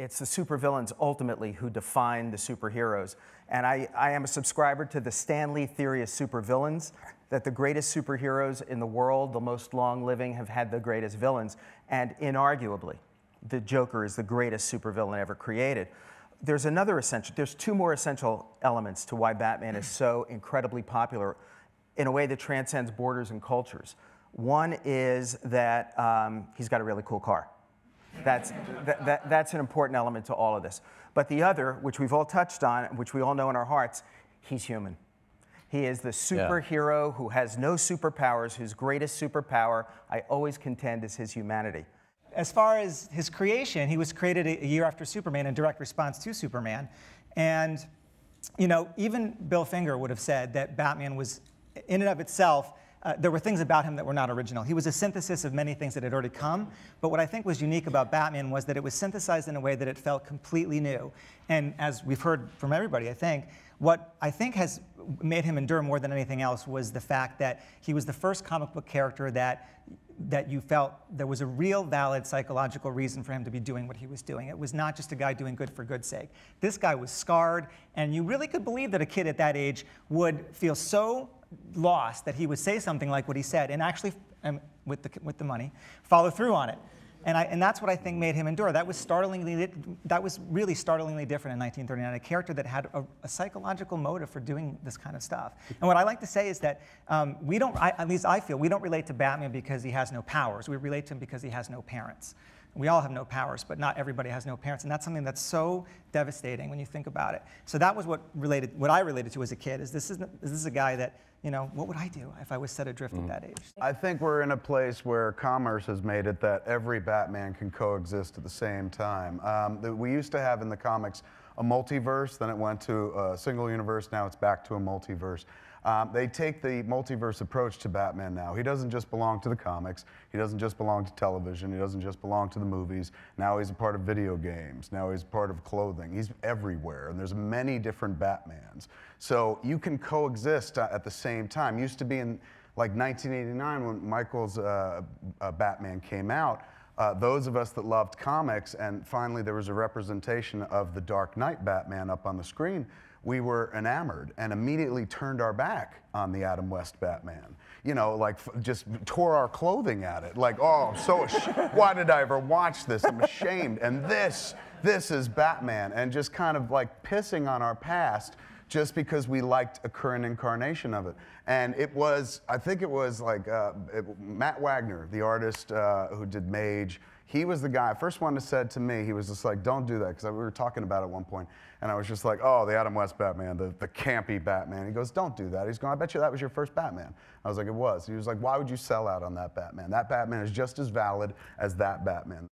It's the supervillains ultimately who define the superheroes. And I am a subscriber to the Stan Lee theory of supervillains, that the greatest superheroes in the world, the most long-living, have had the greatest villains. And inarguably, the Joker is the greatest supervillain ever created. There's two more essential elements to why Batman is so incredibly popular in a way that transcends borders and cultures. One is that he's got a really cool car. That's an important element to all of this. But the other, which we've all touched on, which we all know in our hearts, he's human. He is the superhero who has no superpowers, whose greatest superpower, I always contend, is his humanity. As far as his creation, he was created a year after Superman in direct response to Superman. And, you know, even Bill Finger would have said that Batman was, in and of itself, there were things about him that were not original. He was a synthesis of many things that had already come, but what I think was unique about Batman was that it was synthesized in a way that it felt completely new. And as we've heard from everybody, I think, what I think has made him endure more than anything else was the fact that he was the first comic book character that you felt there was a real valid psychological reason for him to be doing what he was doing. It was not just a guy doing good for good's sake. This guy was scarred, and you really could believe that a kid at that age would feel so lost that he would say something like what he said and actually, with the money, follow through on it. And that's what I think made him endure. That was really startlingly different in 1939, a character that had a psychological motive for doing this kind of stuff. And what I like to say is that at least I feel, we don't relate to Batman because he has no powers. We relate to him because he has no parents. We all have no powers, but not everybody has no parents, and that's something that's so devastating when you think about it. So that was what I related to as a kid. Is this is a guy that, you know, what would I do if I was set adrift at that age? I think we're in a place where commerce has made it that every Batman can coexist at the same time. We used to have in the comics a multiverse, then it went to a single universe, now it's back to a multiverse. They take the multiverse approach to Batman now. He doesn't just belong to the comics, he doesn't just belong to television, he doesn't just belong to the movies. Now he's a part of video games, now he's a part of clothing. He's everywhere, and there's many different Batmans. So you can coexist at the same time. Used to be in like 1989 when Michael's Batman came out, those of us that loved comics, and finally there was a representation of the Dark Knight Batman up on the screen, we were enamored and immediately turned our back on the Adam West Batman. You know, like just tore our clothing at it. Like, oh, why did I ever watch this? I'm ashamed. And this is Batman. And just kind of like pissing on our past just because we liked a current incarnation of it. And it was, I think it was like Matt Wagner, the artist who did Mage. He was the guy, first one that said to me, he was just like, don't do that, because we were talking about it at one point, and I was just like, oh, the Adam West Batman, the campy Batman. He goes, don't do that. He's going, I bet you that was your first Batman. I was like, it was. He was like, why would you sell out on that Batman? That Batman is just as valid as that Batman.